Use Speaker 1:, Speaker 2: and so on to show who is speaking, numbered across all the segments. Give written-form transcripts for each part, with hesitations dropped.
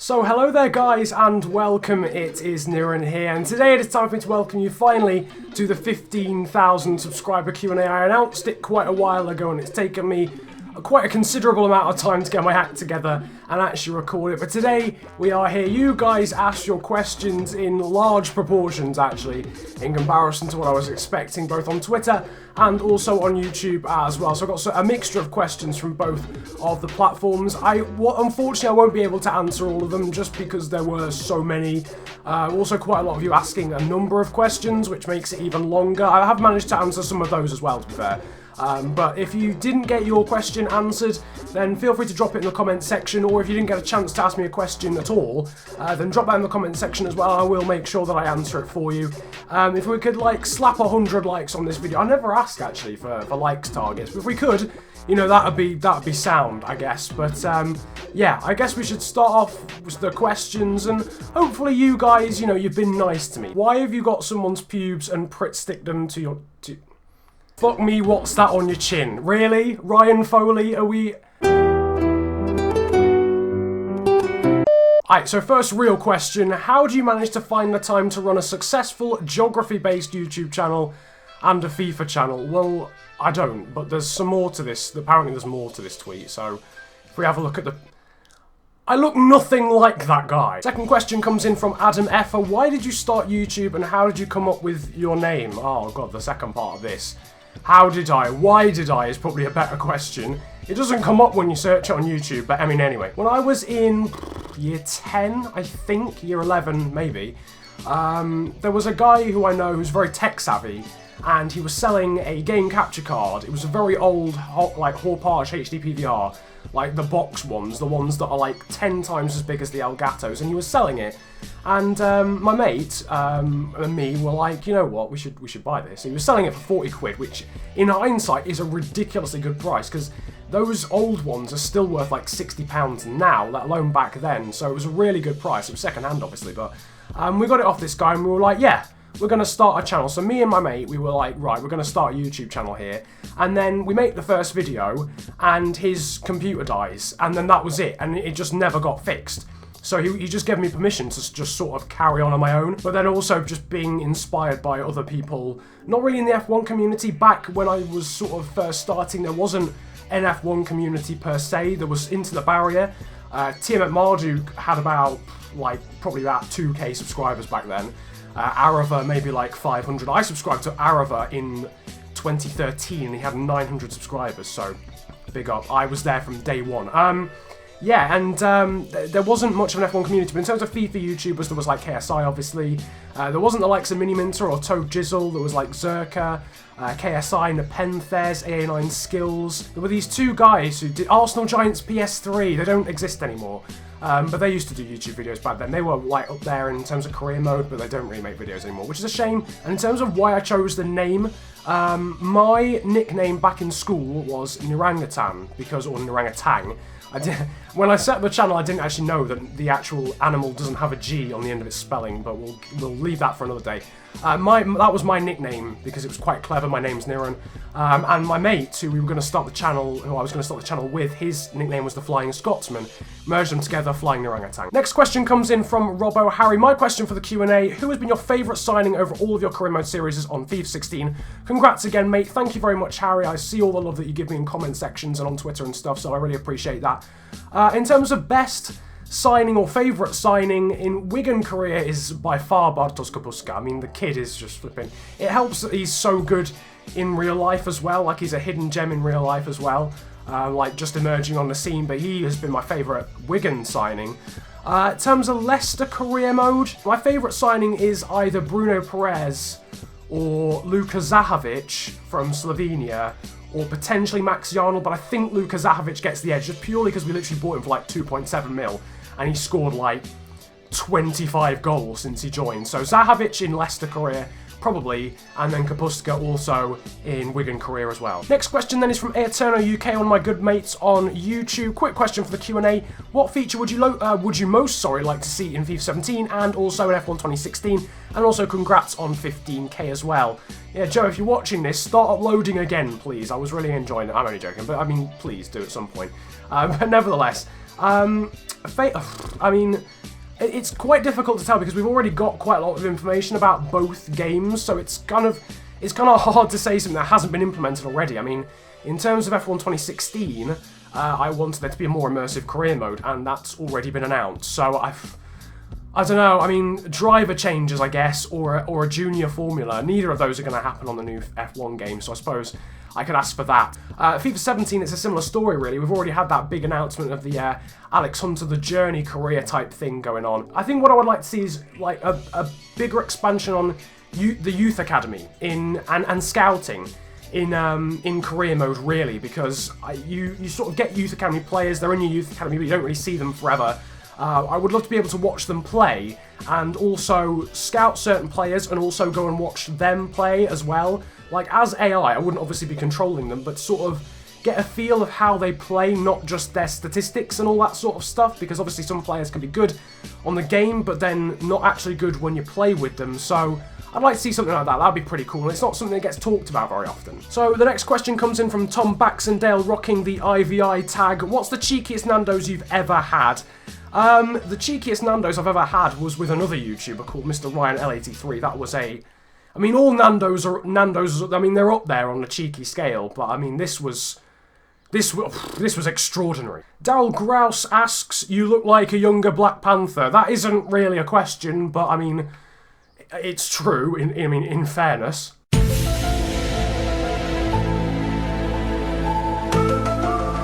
Speaker 1: So hello there guys and welcome, it is Niran here, and today it is time for me to welcome you finally to the 15,000 subscriber Q&A. I announced it quite a while ago and it's taken me quite a considerable amount of time to get my act together and actually record it, but today we are here. You guys asked your questions in large proportions actually, in comparison to what I was expecting, both on Twitter and also on YouTube as well. So I've got a mixture of questions from both of the platforms. Unfortunately I won't be able to answer all of them just because there were so many. Also quite a lot of you asking a number of questions, which makes it even longer. I have managed to answer some of those as well, to be fair. But if you didn't get your question answered, then feel free to drop it in the comment section, or if you didn't get a chance to ask me a question at all, then drop that in the comment section as well. I will make sure that I answer it for you. If we could like slap 100 likes on this video, I never asked actually for likes targets, but if we could, you know, that'd be sound, I guess. But yeah, I guess we should start off with the questions, and hopefully you guys, you know, you've been nice to me. Why have you got someone's pubes and Pritt stick them to your... Fuck me, what's that on your chin? Really? Ryan Foley, are we... Alright, so first real question. How do you manage to find the time to run a successful geography-based YouTube channel and a FIFA channel? Well, I don't, but there's some more to this. Apparently there's more to this tweet, so if we have a look at the... I look nothing like that guy. Second question comes in from Adam Effer. Why did you start YouTube and how did you come up with your name? Oh god, the second part of this. How did I? Why did I is probably a better question. It doesn't come up when you search it on YouTube, but I mean anyway. When I was in year 10, I think, year 11 maybe, there was a guy who I know who's very tech savvy, and he was selling a game capture card. It was a very old, like Horpage HD PVR, like the box ones, the ones that are like 10 times as big as the Elgatos, and he was selling it. And my mate and me were like, you know what, we should buy this. He was selling it for 40 quid, which in hindsight is a ridiculously good price, because those old ones are still worth like £60 now, let alone back then. So it was a really good price. It was second hand obviously, but we got it off this guy and we were like, yeah, we're going to start a channel. So me and my mate, we were like, right, we're going to start a YouTube channel here. And then we make the first video and his computer dies. And then that was it. And it just never got fixed. So he just gave me permission to just sort of carry on my own. But then also just being inspired by other people. Not really in the F1 community. Back when I was sort of first starting, there wasn't an F1 community per se. There was Into the Barrier. TM at Marduk had about, like, probably about 2k subscribers back then. Arava maybe like 500. I subscribed to Arava in 2013 and he had 900 subscribers, so big up. I was there from day one. Yeah, and there wasn't much of an F1 community, but in terms of FIFA YouTubers, there was like KSI obviously. There wasn't the likes of Mini Minter or Toad Jizzle. There was like Zerka, KSI, Nepenthes, AA9 Skills. There were these two guys who did Arsenal Giants PS3. They don't exist anymore. But they used to do YouTube videos back then. They were like up there in terms of career mode, but they don't really make videos anymore, which is a shame. And in terms of why I chose the name, my nickname back in school was Nirangutan, or Nirangutang. When I set up the channel, I didn't actually know that the actual animal doesn't have a G on the end of its spelling, but we'll leave that for another day. That was my nickname because it was quite clever. My name's Niran, and my mate, who I was going to start the channel with, his nickname was the Flying Scotsman. Merged them together, Flying Nirangutan. Next question comes in from Robbo Harry. My question for the Q&A: who has been your favourite signing over all of your career mode series on FIFA 16? Congrats again, mate. Thank you very much, Harry. I see all the love that you give me in comment sections and on Twitter and stuff, so I really appreciate that. In terms of best signing or favourite signing in Wigan career is by far Bartosz Kapuska. I mean, the kid is just flipping. It helps that he's so good in real life as well, like he's a hidden gem in real life as well, like just emerging on the scene, but he has been my favourite Wigan signing. In terms of Leicester career mode, my favourite signing is either Bruno Perez or Luka Zahovic from Slovenia, or potentially Max Yarnell, but I think Luka Zahovic gets the edge, just purely because we literally bought him for like 2.7 mil, and he scored like 25 goals since he joined. So Zahovic in Leicester career, probably, and then Kapuska also in Wigan career as well. Next question then is from Aeterno UK, one of my good mates on YouTube. Quick question for the Q&A. What feature would you most like to see in FIFA 17 and also in F1 2016? And also congrats on 15k as well. Yeah, Joe, if you're watching this, start uploading again, please. I was really enjoying it. I'm only joking, but I mean, please do at some point. But nevertheless, I mean, it's quite difficult to tell because we've already got quite a lot of information about both games, so it's kind of hard to say something that hasn't been implemented already. I mean, in terms of F1 2016, I wanted there to be a more immersive career mode, and that's already been announced. So I don't know. I mean, driver changes, I guess, or a junior formula. Neither of those are going to happen on the new F1 game, so I suppose I could ask for that. FIFA 17, it's a similar story, really. We've already had that big announcement of the Alex Hunter The Journey career type thing going on. I think what I would like to see is like a bigger expansion on the youth academy and scouting in career mode, really, because you sort of get youth academy players. They're in your youth academy, but you don't really see them forever. I would love to be able to watch them play and also scout certain players and also go and watch them play as well. Like, as AI, I wouldn't obviously be controlling them, but sort of get a feel of how they play, not just their statistics and all that sort of stuff, because obviously some players can be good on the game, but then not actually good when you play with them. So I'd like to see something like that. That'd be pretty cool. It's not something that gets talked about very often. So the next question comes in from Tom Baxendale, rocking the IVI tag. What's the cheekiest Nando's you've ever had? The cheekiest Nando's I've ever had was with another YouTuber called Mr. Ryan L83. That was I mean, all Nando's, I mean, they're up there on the cheeky scale, but I mean, this was extraordinary. Daryl Grouse asks, you look like a younger Black Panther. That isn't really a question, but I mean, it's true, in fairness.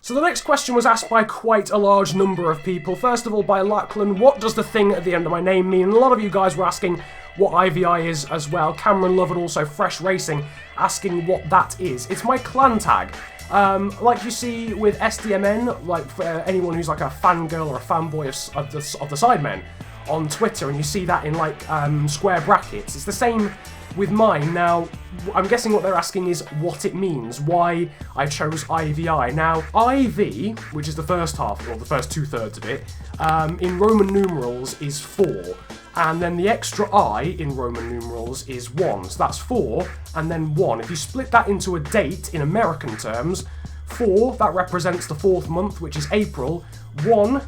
Speaker 1: So the next question was asked by quite a large number of people. First of all, by Lachlan, what does the thing at the end of my name mean? And a lot of you guys were asking what IVI is as well. Cameron Love and also Fresh Racing asking what that is. It's my clan tag. Like you see with SDMN, like for anyone who's like a fangirl or a fanboy of the Sidemen on Twitter, and you see that in like square brackets. It's the same with mine. Now, I'm guessing what they're asking is what it means, why I chose IVI. Now, IV, which is the first half, or the first 2/3 of it, in Roman numerals is 4, and then the extra I in Roman numerals is 1, so that's 4, and then 1. If you split that into a date in American terms, 4, that represents the 4th month, which is April, 1,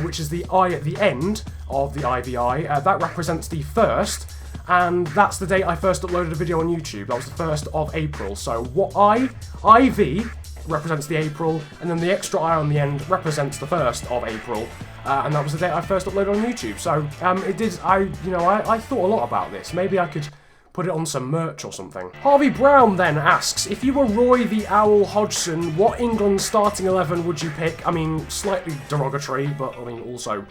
Speaker 1: which is the I at the end of the IVI, that represents the 1st, and that's the date I first uploaded a video on YouTube. That was the 1st of April. So what IV represents the April, and then the extra I on the end represents the 1st of April, and that was the date I first uploaded on YouTube. So I thought a lot about this. Maybe I could put it on some merch or something. Harvey Brown then asks, if you were Roy the Owl Hodgson, what England starting 11 would you pick? I mean, slightly derogatory, but I mean also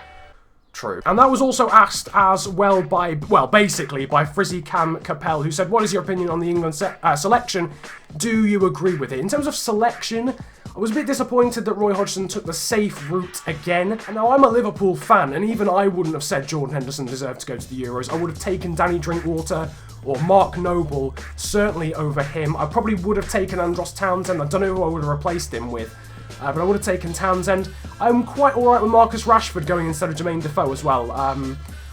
Speaker 1: true. And that was also asked as well by, basically by Frizzy Cam Capel, who said, what is your opinion on the England selection? Do you agree with it? In terms of selection, I was a bit disappointed that Roy Hodgson took the safe route again. And now, I'm a Liverpool fan, and even I wouldn't have said Jordan Henderson deserved to go to the Euros. I would have taken Danny Drinkwater or Mark Noble, certainly over him. I probably would have taken Andros Townsend. I don't know who I would have replaced him with. But I would have taken Townsend. I'm quite alright with Marcus Rashford going instead of Jermaine Defoe as well. I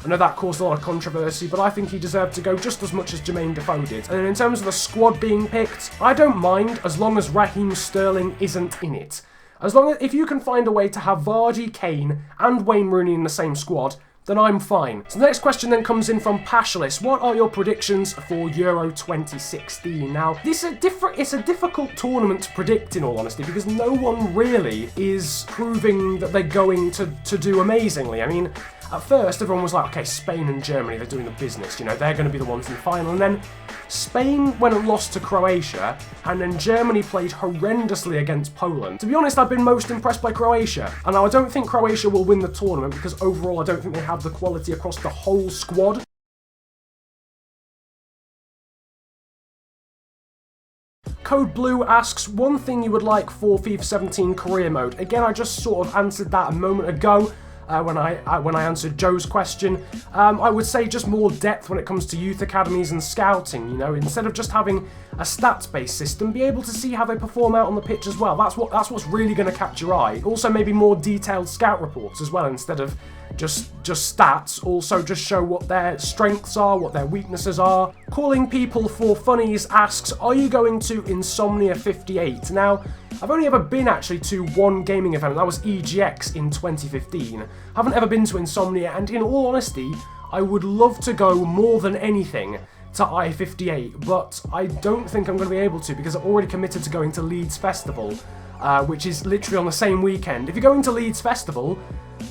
Speaker 1: know that caused a lot of controversy, but I think he deserved to go just as much as Jermaine Defoe did. And in terms of the squad being picked, I don't mind as long as Raheem Sterling isn't in it. As long as, if you can find a way to have Vardy, Kane, and Wayne Rooney in the same squad, then I'm fine. So the next question then comes in from Pashalis. What are your predictions for Euro 2016? Now, it's a difficult tournament to predict, in all honesty, because no one really is proving that they're going to do amazingly. I mean, at first, everyone was like, okay, Spain and Germany, they're doing the business, you know, they're going to be the ones in the final. And then Spain went and lost to Croatia, and then Germany played horrendously against Poland. To be honest, I've been most impressed by Croatia. And now, I don't think Croatia will win the tournament, because overall, I don't think they have the quality across the whole squad. Code Blue asks, one thing you would like for FIFA 17 career mode. Again, I just sort of answered that a moment ago. When I answered Joe's question, I would say just more depth when it comes to youth academies and scouting. You know, instead of just having a stats-based system, be able to see how they perform out on the pitch as well. That's what's really going to catch your eye. Also, maybe more detailed scout reports as well, instead of just stats. Also, just show what their strengths are, what their weaknesses are. Calling People for Funnies asks, are you going to Insomnia 58? Now, I've only ever been actually to one gaming event, and that was EGX in 2015. I haven't ever been to Insomnia, and in all honesty, I would love to go more than anything to I-58, but I don't think I'm going to be able to because I've already committed to going to Leeds Festival, which is literally on the same weekend. If you're going to Leeds Festival,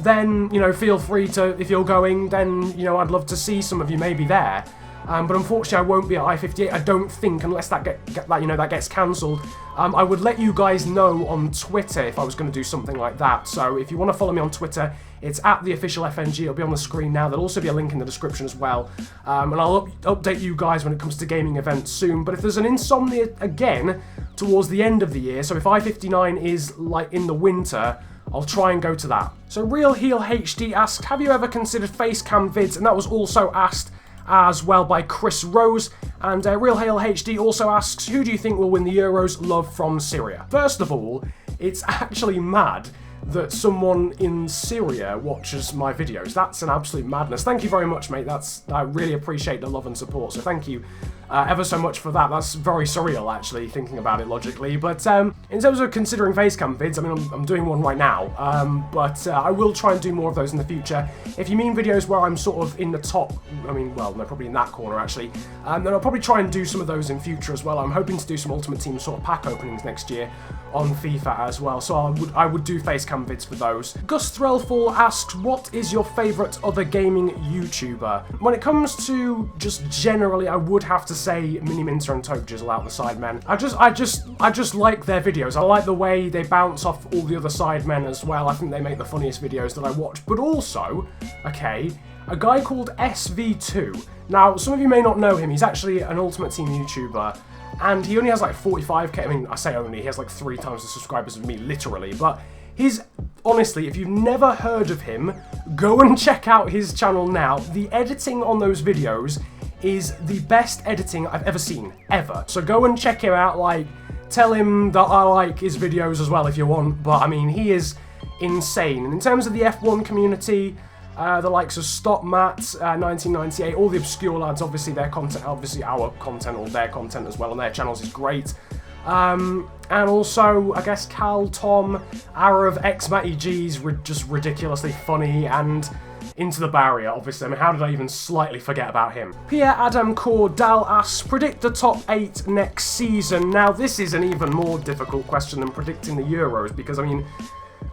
Speaker 1: then, you know, feel free to, if you're going, then, you know, I'd love to see some of you maybe there. But unfortunately, I won't be at I-58, I don't think, unless that that gets cancelled. I would let you guys know on Twitter if I was going to do something like that. So if you want to follow me on Twitter, it's at the official FNG. It'll be on the screen now. There'll also be a link in the description as well. And I'll update you guys when it comes to gaming events soon. But if there's an Insomnia again towards the end of the year, so if I-59 is like in the winter, I'll try and go to that. So Real Heel HD asked, have you ever considered facecam vids? And that was also asked as well by Chris Rose, and Real Hail HD also asks, who do you think will win the Euros? Love from Syria. First of all, it's actually mad that someone in Syria watches my videos. That's an absolute madness. Thank you very much, mate. I really appreciate the love and support, so thank you ever so much for that. That's very surreal, actually, thinking about it logically. But in terms of considering facecam vids, I mean, I'm doing one right now, but I will try and do more of those in the future. If you mean videos where I'm sort of in the top, I mean, well, no, probably in that corner, actually, then I'll probably try and do some of those in future as well. I'm hoping to do some Ultimate Team sort of pack openings next year on FIFA as well, so I would do facecam vids for those. Gus Threlfall asks, what is your favourite other gaming YouTuber? When it comes to just generally, I would have to say Mini Minter and Toke Jizzle out the Sidemen. I just like their videos. I like the way they bounce off all the other Sidemen as well. I think they make the funniest videos that I watch. But also, okay, a guy called SV2. Now, some of you may not know him. He's actually an Ultimate Team YouTuber, and he only has like 45k. I mean, I say only, he has like 3 times the subscribers of me, literally. But honestly, if you've never heard of him, go and check out his channel now. The editing on those videos is the best editing I've ever seen, ever. So go and check him out, like, tell him that I like his videos as well if you want, but I mean, he is insane. And in terms of the F1 community, the likes of Stop Matt, 1998, all the obscure lads, obviously their content, obviously our content or their content as well on their channels is great. And also, I guess Cal, Tom, Arav, Matty G's just ridiculously funny, and Into the Barrier, obviously. I mean, how did I even slightly forget about him? Pierre Adam Cordal asks, predict the top 8 next season. Now, this is an even more difficult question than predicting the Euros, because, I mean,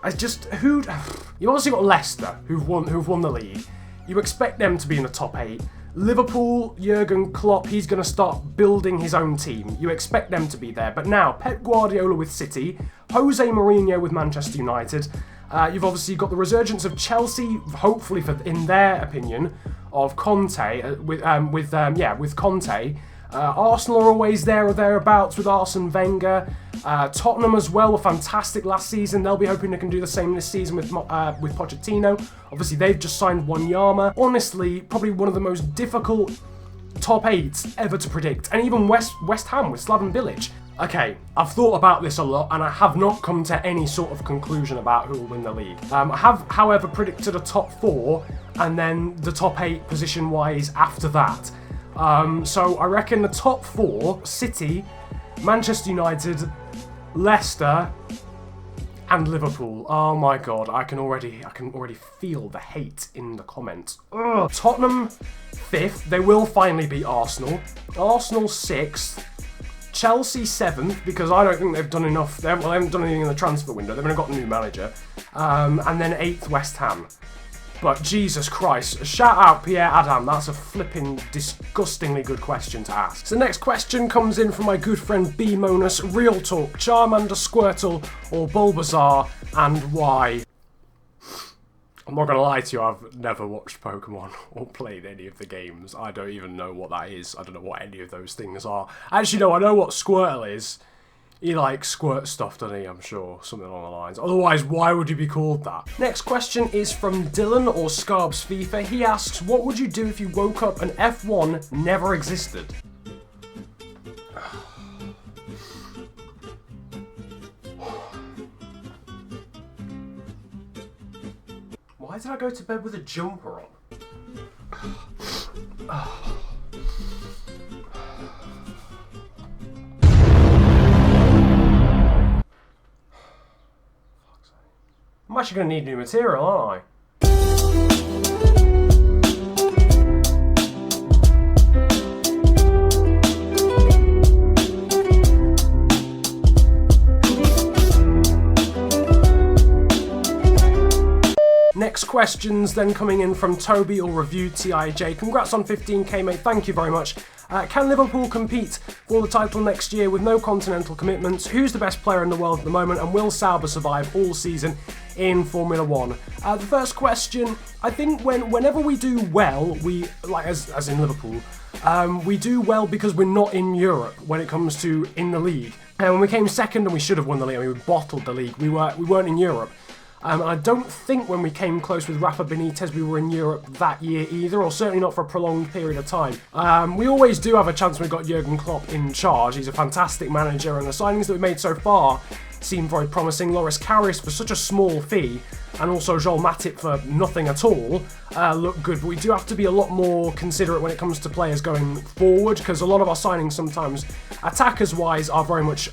Speaker 1: you've obviously got Leicester, who've won the league. You expect them to be in the top 8. Liverpool, Jurgen Klopp, he's going to start building his own team. You expect them to be there. But now, Pep Guardiola with City, Jose Mourinho with Manchester United. You've obviously got the resurgence of Chelsea, hopefully, in their opinion, of Conte, with Conte. Arsenal are always there or thereabouts with Arsene Wenger. Tottenham as well were fantastic last season. They'll be hoping they can do the same this season with Pochettino. Obviously, they've just signed Wanyama. Honestly, probably one of the most difficult top 8s ever to predict. And even West Ham with Slaven Bilic. Okay, I've thought about this a lot, and I have not come to any sort of conclusion about who will win the league. I have, however, predicted a top 4, and then the top 8 position-wise after that. So I reckon the top 4, City, Manchester United, Leicester, and Liverpool. Oh my god, I can already feel the hate in the comments. Ugh. Tottenham 5th, they will finally beat Arsenal. Arsenal 6th. Chelsea 7th, because I don't think they've done enough. They haven't done anything in the transfer window. They've only got a new manager. And then 8th, West Ham. But Jesus Christ, shout out Pierre Adam, that's a flipping disgustingly good question to ask. So the next question comes in from my good friend B-Monus, Real Talk, Charmander, Squirtle, or Bulbasaur, and why? I'm not going to lie to you, I've never watched Pokemon or played any of the games. I don't even know what that is. I don't know what any of those things are. Actually, no, I know what Squirtle is. He likes squirt stuff, doesn't he? I'm sure. Something along the lines. Otherwise, why would you be called that? Next question is from Dylan or Scarbs FIFA. He asks, what would you do if you woke up and F1 never existed? Why did I go to bed with a jumper on? I'm actually going to need new material, aren't I? Next questions then coming in from Toby or Review TIJ. Congrats on 15k, mate. Thank you very much. Can Liverpool compete for the title next year with no continental commitments? Who's the best player in the world at the moment? And will Sauber survive all season in Formula 1? The first question, I think whenever we do well, we, like as in Liverpool, we do well because we're not in Europe when it comes to in the league. And when we came second, and we should have won the league, I mean, we bottled the league, we weren't in Europe. I don't think when we came close with Rafa Benitez we were in Europe that year either, or certainly not for a prolonged period of time. We always do have a chance when we've got Jurgen Klopp in charge. He's a fantastic manager, and the signings that we've made so far seem very promising. Loris Karius for such a small fee, and also Joel Matip for nothing at all, look good. But we do have to be a lot more considerate when it comes to players going forward, because a lot of our signings sometimes, attackers-wise, are very much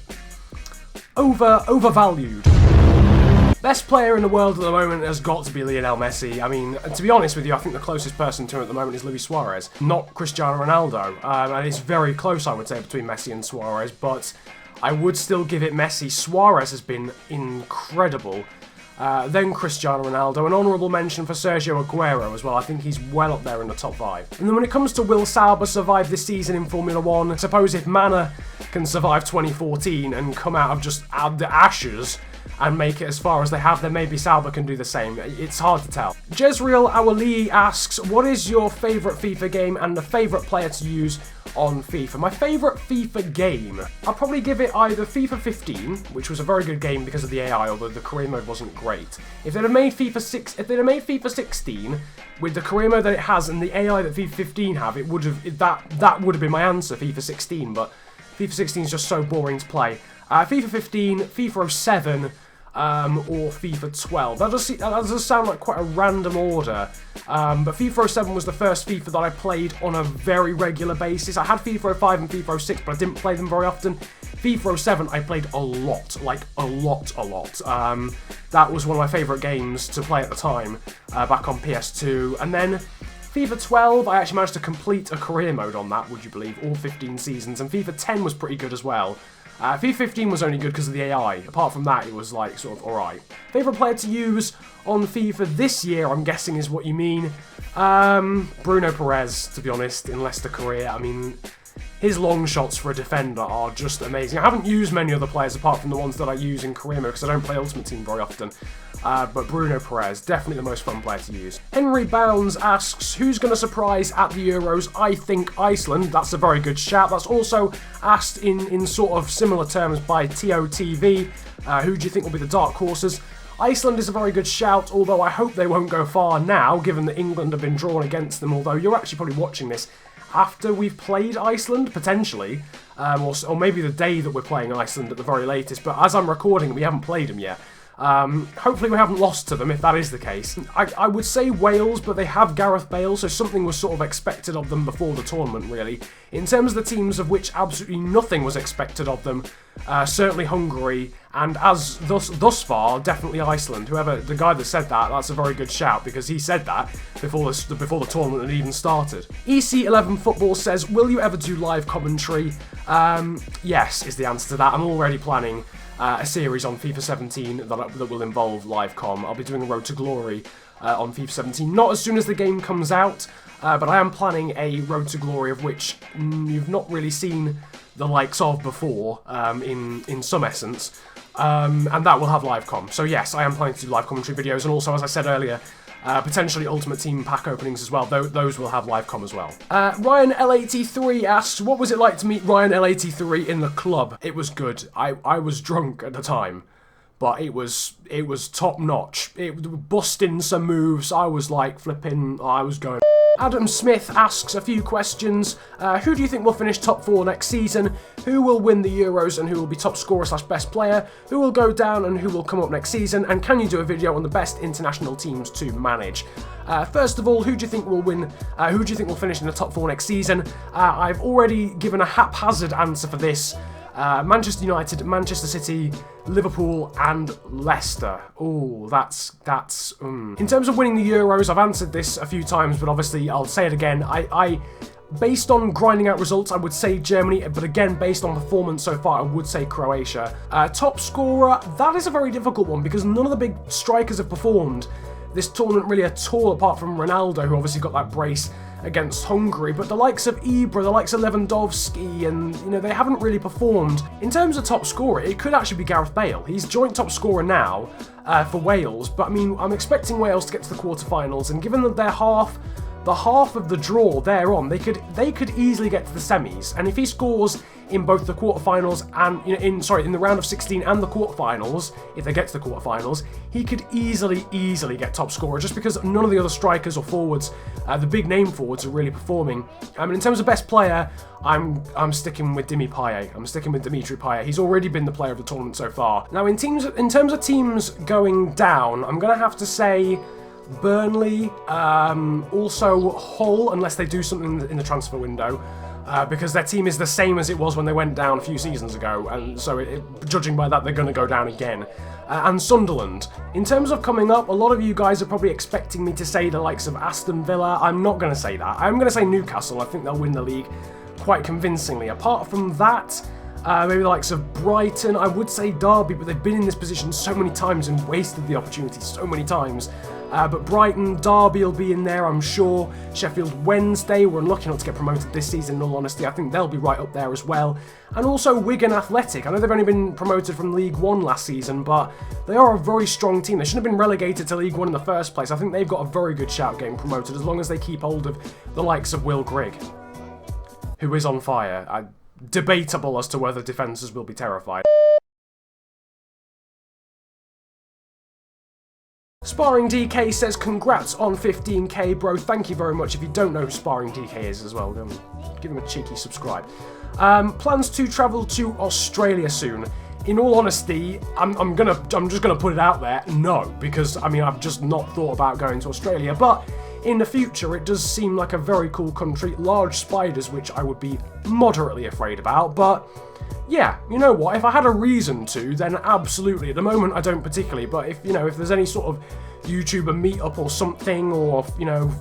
Speaker 1: overvalued. Best player in the world at the moment has got to be Lionel Messi. I mean, to be honest with you, I think the closest person to him at the moment is Luis Suarez, not Cristiano Ronaldo. And it's very close, I would say, between Messi and Suarez, but I would still give it Messi. Suarez has been incredible. Then Cristiano Ronaldo, an honourable mention for Sergio Aguero as well. I think he's well up there in the top 5. And then when it comes to will Sauber survive this season in Formula 1, I suppose if Mana can survive 2014 and come out of just the ashes and make it as far as they have, then maybe Sauber can do the same. It's hard to tell. Jezreel Awali asks, what is your favourite FIFA game and the favourite player to use on FIFA? My favourite FIFA game, I'll probably give it either FIFA 15, which was a very good game because of the AI, although the career mode wasn't great. If they'd have made FIFA 16 with the career mode that it has and the AI that FIFA 15 have, it would have that would have been my answer, FIFA 16. But FIFA 16 is just so boring to play. FIFA 15, FIFA 07. Or FIFA 12. That does sound like quite a random order, but FIFA 07 was the first FIFA that I played on a very regular basis. I had FIFA 05 and FIFA 06, but I didn't play them very often. FIFA 07 I played a lot, like a lot. That was one of my favourite games to play at the time, back on PS2. And then FIFA 12, I actually managed to complete a career mode on that, would you believe, all 15 seasons, and FIFA 10 was pretty good as well. FIFA 15 was only good because of the AI. Apart from that, it was like sort of alright. Favourite player to use on FIFA this year, I'm guessing is what you mean. Bruno Perez, to be honest, in Leicester career. I mean, his long shots for a defender are just amazing. I haven't used many other players apart from the ones that I use in career mode because I don't play Ultimate Team very often. But Bruno Perez, definitely the most fun player to use. Henry Bounds asks, who's going to surprise at the Euros? I think Iceland. That's a very good shout. That's also asked in sort of similar terms by TOTV. Who do you think will be the dark horses? Iceland is a very good shout, although I hope they won't go far now, given that England have been drawn against them, although you're actually probably watching this after we've played Iceland, potentially. Or maybe the day that we're playing Iceland at the very latest, but as I'm recording, we haven't played them yet. Hopefully we haven't lost to them if that is the case. I would say Wales, but they have Gareth Bale, so something was sort of expected of them before the tournament, really. In terms of the teams of which absolutely nothing was expected of them, certainly Hungary, and as thus far, definitely Iceland. Whoever, the guy that said that, that's a very good shout, because he said that before the tournament had even started. EC11 Football says, will you ever do live commentary? Yes, is the answer to that. I'm already planning a series on FIFA 17 that will involve live com. I'll be doing a Road to Glory on FIFA 17, not as soon as the game comes out, but I am planning a Road to Glory of which you've not really seen the likes of before, in some essence, and that will have live com. So yes, I am planning to do live commentary videos, and also, as I said earlier, potentially Ultimate Team pack openings as well. Those will have live com as well. Ryan L83 asks, what was it like to meet Ryan L83 in the club? It was good. I was drunk at the time, but it was top notch. It busting some moves. I was like flipping. I was going. Adam Smith asks a few questions. Who do you think will finish top 4 next season? Who will win the Euros and who will be top scorer / best player? Who will go down and who will come up next season? And can you do a video on the best international teams to manage? First of all, who do you think will win? Who do you think will finish in the top 4 next season? I've already given a haphazard answer for this. Manchester United, Manchester City, Liverpool, and Leicester. Oh, that's. In terms of winning the Euros, I've answered this a few times, but obviously I'll say it again. Based on grinding out results, I would say Germany, but again, based on performance so far, I would say Croatia. Top scorer, that is a very difficult one because none of the big strikers have performed this tournament really at all, apart from Ronaldo, who obviously got that brace against Hungary, but the likes of Ibra, the likes of Lewandowski, and, you know, they haven't really performed. In terms of top scorer, it could actually be Gareth Bale. He's joint top scorer now for Wales, but I mean, I'm expecting Wales to get to the quarterfinals, and given that they're the half of the draw they're on, they could easily get to the semis. And if he scores in both the quarterfinals and in the round of 16 and the quarterfinals, if they get to the quarterfinals, he could easily get top scorer just because none of the other strikers or forwards, the big name forwards, are really performing. I mean, in terms of best player, I'm sticking with Dimitri Payet. He's already been the player of the tournament so far. Now, in terms of teams going down, I'm gonna have to say Burnley, also Hull, unless they do something in the transfer window, because their team is the same as it was when they went down a few seasons ago, and so judging by that, they're going to go down again. And Sunderland. In terms of coming up, a lot of you guys are probably expecting me to say the likes of Aston Villa. I'm not going to say that. I'm going to say Newcastle. I think they'll win the league quite convincingly. Apart from that, maybe the likes of Brighton. I would say Derby, but they've been in this position so many times and wasted the opportunity so many times. But Brighton, Derby will be in there, I'm sure. Sheffield Wednesday, we're unlucky not to get promoted this season, in all honesty. I think they'll be right up there as well. And also Wigan Athletic. I know they've only been promoted from League One last season, but they are a very strong team. They shouldn't have been relegated to League One in the first place. I think they've got a very good shout getting promoted, as long as they keep hold of the likes of Will Grigg, who is on fire. Debatable as to whether defences will be terrified. Sparring DK says, congrats on 15k, bro. Thank you very much. If you don't know who Sparring DK is as well, give him a cheeky subscribe. Plans to travel to Australia soon. In all honesty, I'm just gonna put it out there, no, because I mean, I've just not thought about going to Australia, but in the future, it does seem like a very cool country. Large spiders, which I would be moderately afraid about, but yeah, you know what, if I had a reason to, then absolutely. At the moment, I don't particularly, but if there's any sort of YouTuber meetup or something, or,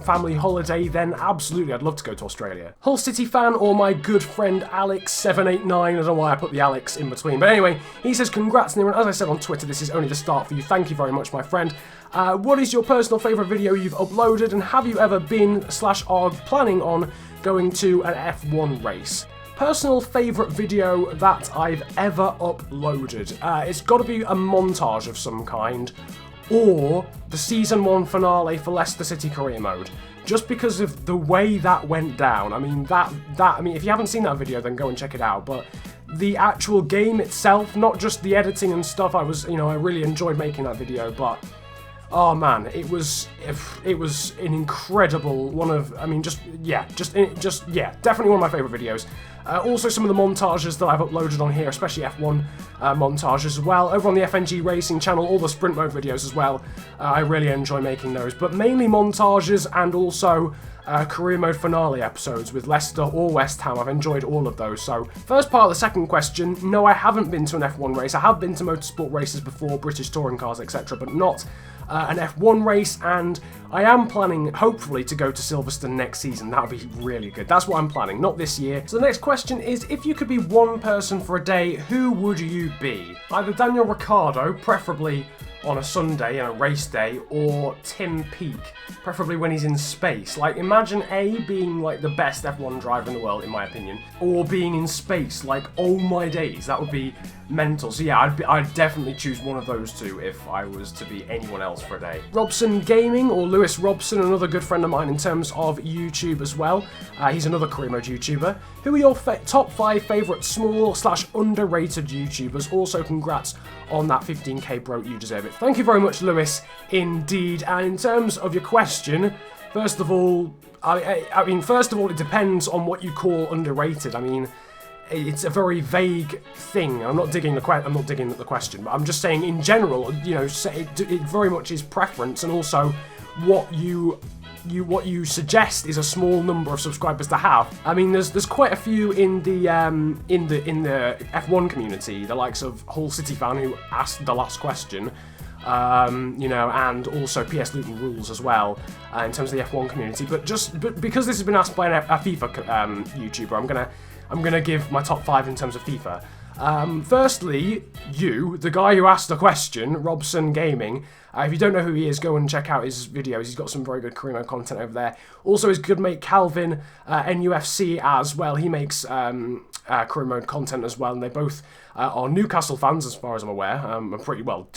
Speaker 1: family holiday, then absolutely, I'd love to go to Australia. Hull City fan, or my good friend Alex789, I don't know why I put the Alex in between, but anyway, he says, congrats, Niran. As I said on Twitter, this is only the start for you. Thank you very much, my friend. What is your personal favourite video you've uploaded, and have you ever been / are planning on going to an F1 race? Personal favourite video that I've ever uploaded. It's got to be a montage of some kind, or the Season 1 finale for Leicester City Career Mode. Just because of the way that went down. I mean, if you haven't seen that video, then go and check it out. But the actual game itself, not just the editing and stuff, I really enjoyed making that video, but oh man, it was an incredible one of, definitely one of my favourite videos. Also some of the montages that I've uploaded on here, especially F1 montages as well. Over on the FNG Racing channel, all the sprint mode videos as well. I really enjoy making those, but mainly montages and also career mode finale episodes with Leicester or West Ham. I've enjoyed all of those. So first part of the second question, no, I haven't been to an F1 race. I have been to motorsport races before, British touring cars, etc., but not an F1 race, and I am planning, hopefully, to go to Silverstone next season. That would be really good. That's what I'm planning, not this year. So the next question is, if you could be one person for a day, who would you be? Either Daniel Ricciardo, preferably on a Sunday and a race day, or Tim Peake, preferably when he's in space. Like, imagine A, being like the best F1 driver in the world, in my opinion, or being in space. Like, oh my days, that would be mental. So yeah, I'd definitely choose one of those two if I was to be anyone else for a day. Robson Gaming, or Lewis Robson, another good friend of mine in terms of YouTube as well. He's another career mode YouTuber. Who are your top 5 favourite small / underrated YouTubers? Also, congrats on that 15k, bro. You deserve it. Thank you very much, Lewis, indeed. And in terms of your question, first of all, it depends on what you call underrated. I mean, it's a very vague thing. I'm not digging at the question, but I'm just saying in general, it very much is preference, and also what you what you suggest is a small number of subscribers to have. I mean, there's quite a few in the F1 community, the likes of Hull City fan who asked the last question. You know, and also PS Loot and Rules as well, in terms of the F1 community. But because this has been asked by a FIFA YouTuber, I'm gonna give my top 5 in terms of FIFA. Firstly, the guy who asked the question, Robson Gaming. If you don't know who he is, go and check out his videos. He's got some very good career mode content over there. Also, his good mate Calvin, NUFC as well. He makes career mode content as well, and they both are Newcastle fans, as far as I'm aware.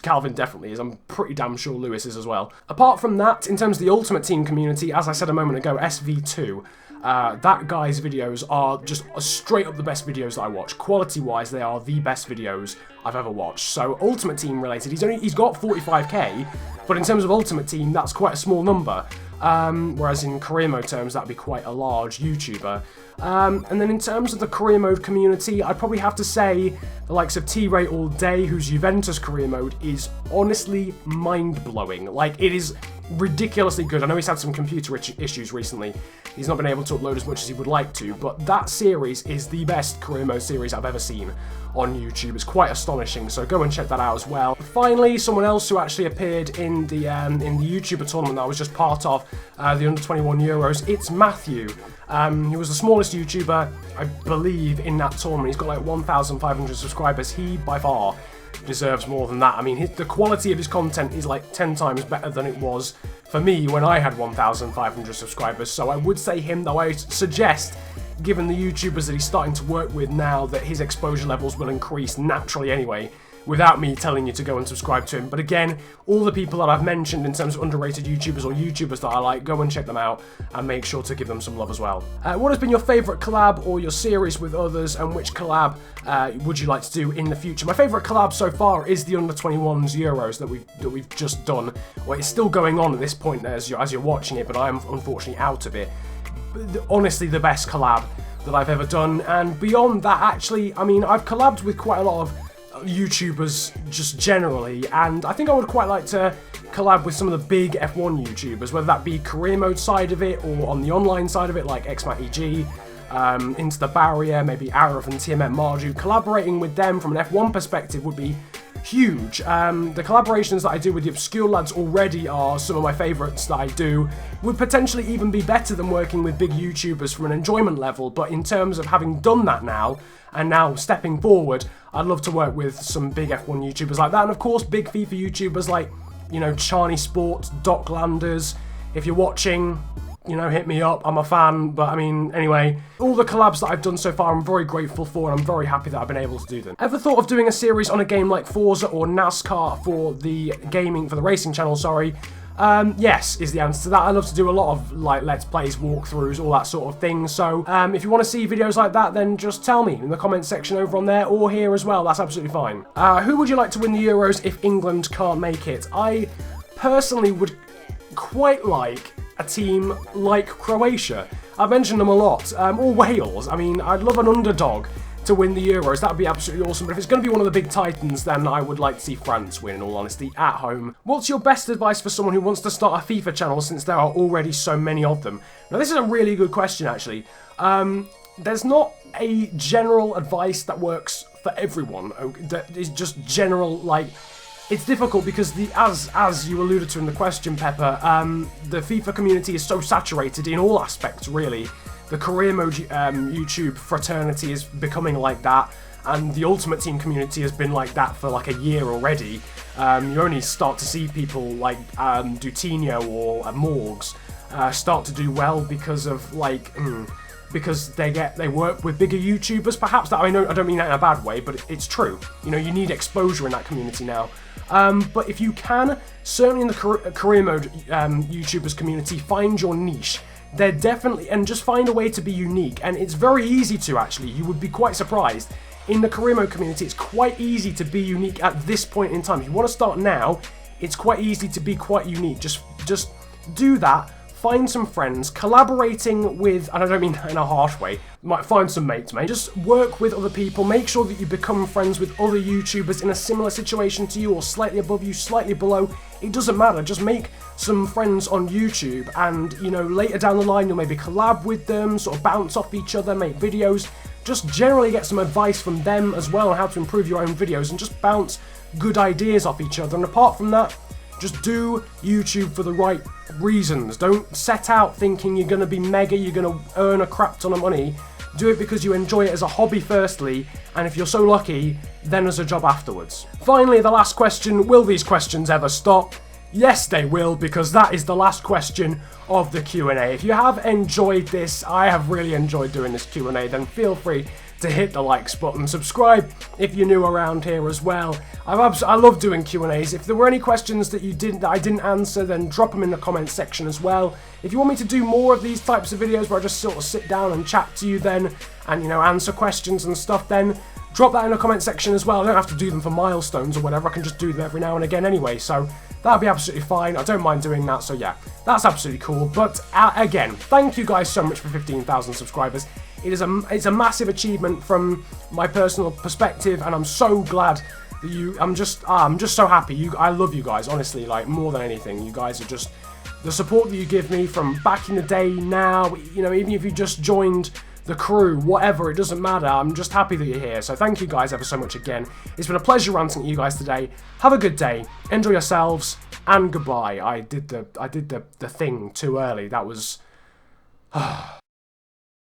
Speaker 1: Calvin definitely is. I'm pretty damn sure Lewis is as well. Apart from that, in terms of the Ultimate Team community, as I said a moment ago, SV2. That guy's videos are just straight up the best videos that I watch. Quality-wise, they are the best videos I've ever watched. So Ultimate Team related, he's got 45k, but in terms of Ultimate Team, that's quite a small number. Whereas in career mode terms, that'd be quite a large YouTuber. And then in terms of the career mode community, I'd probably have to say the likes of T-Ray All Day, whose Juventus career mode is honestly mind-blowing. Like, it is ridiculously good. I know he's had some computer issues recently. He's not been able to upload as much as he would like to, but that series is the best career mode series I've ever seen on YouTube. It's quite astonishing, so go and check that out as well. Finally, someone else who actually appeared in the YouTuber tournament that I was just part of, the Under-21 Euros, it's Matthew. He was the smallest YouTuber, I believe, in that tournament. He's got like 1,500 subscribers. He, by far, deserves more than that. I mean, the quality of his content is like 10 times better than it was for me when I had 1,500 subscribers. So I would say him, though I suggest, given the YouTubers that he's starting to work with now, that his exposure levels will increase naturally anyway, without me telling you to go and subscribe to him. But again, all the people that I've mentioned in terms of underrated YouTubers or YouTubers that I like, go and check them out and make sure to give them some love as well. What has been your favourite collab or your series with others, and which collab would you like to do in the future? My favourite collab so far is the Under-21s Euros that we've just done. Well, it's still going on at this point as you're watching it, but I'm unfortunately out of it. Honestly, the best collab that I've ever done. And beyond that, actually, I mean, I've collabed with quite a lot of YouTubers just generally, and I think I would quite like to collab with some of the big F1 YouTubers, whether that be career mode side of it or on the online side of it, like XMATEG, Into the Barrier, maybe Arif and TMM Marju. Collaborating with them from an F1 perspective would be huge. The collaborations that I do with the Obscure lads already are some of my favourites that I do. Would potentially even be better than working with big YouTubers from an enjoyment level, but in terms of having done that now, and now stepping forward, I'd love to work with some big F1 YouTubers like that, and of course big FIFA YouTubers like, you know, Charney Sports, Doc Landers. If you're watching, you know, hit me up, I'm a fan. But I mean, anyway, all the collabs that I've done so far I'm very grateful for, and I'm very happy that I've been able to do them. Ever thought of doing a series on a game like Forza or NASCAR for the racing channel, sorry? Yes, is the answer to that. I love to do a lot of like Let's Plays, walkthroughs, all that sort of thing. So if you want to see videos like that, then just tell me in the comments section over on there, or here as well. That's absolutely fine. Who would you like to win the Euros if England can't make it? I personally would quite like a team like Croatia. I've mentioned them a lot, or Wales. I mean, I'd love an underdog to win the Euros. That would be absolutely awesome. But if it's going to be one of the big titans, then I would like to see France win, in all honesty, at home. What's your best advice for someone who wants to start a FIFA channel, since there are already so many of them? Now, this is a really good question, actually. There's not a general advice that works for everyone. That is just general, like... It's difficult because, as you alluded to in the question, Pepper, the FIFA community is so saturated in all aspects, really. The career mode YouTube fraternity is becoming like that, and the Ultimate Team community has been like that for like a year already. You only start to see people like Dutinho or Morgs start to do well because of like... because they work with bigger YouTubers, perhaps. That I don't mean that in a bad way, but it's true. You know, you need exposure in that community now. But if you can, certainly in the career mode YouTubers community, find your niche. They're definitely, and just find a way to be unique. And it's very easy to, actually. You would be quite surprised. In the career mode community, it's quite easy to be unique at this point in time. If you want to start now, it's quite easy to be quite unique. Just do that. find some friends, collaborating with, and I don't mean in a harsh way, you might find some mates, mate. Just work with other people, make sure that you become friends with other YouTubers in a similar situation to you, or slightly above you, slightly below. It doesn't matter, just make some friends on YouTube, and, you know, later down the line you'll maybe collab with them, sort of bounce off each other, make videos. Just generally get some advice from them as well on how to improve your own videos, and just bounce good ideas off each other. And apart from that, just do YouTube for the right reasons. Don't set out thinking you're going to be mega, you're going to earn a crap ton of money. Do it because you enjoy it as a hobby firstly, and if you're so lucky, then as a job afterwards. Finally, the last question, will these questions ever stop? Yes, they will, because that is the last question of the Q&A. If you have enjoyed this, I have really enjoyed doing this Q&A, then feel free to hit the likes button. Subscribe if you're new around here as well. I love doing Q&As. If there were any questions that I didn't answer, then drop them in the comments section as well. If you want me to do more of these types of videos where I just sort of sit down and chat to you then, and, you know, answer questions and stuff, then drop that in the comment section as well. I don't have to do them for milestones or whatever. I can just do them every now and again anyway, so that'd be absolutely fine. I don't mind doing that, so yeah, that's absolutely cool. But again, thank you guys so much for 15,000 subscribers. It's a massive achievement from my personal perspective, and I'm so glad that you. I'm just so happy. I love you guys, honestly, like more than anything. You guys are just the support that you give me from back in the day. Now, you know, even if you just joined the crew, whatever, it doesn't matter. I'm just happy that you're here. So thank you guys ever so much again. It's been a pleasure ranting at you guys today. Have a good day. Enjoy yourselves, and goodbye. I did the thing too early. That was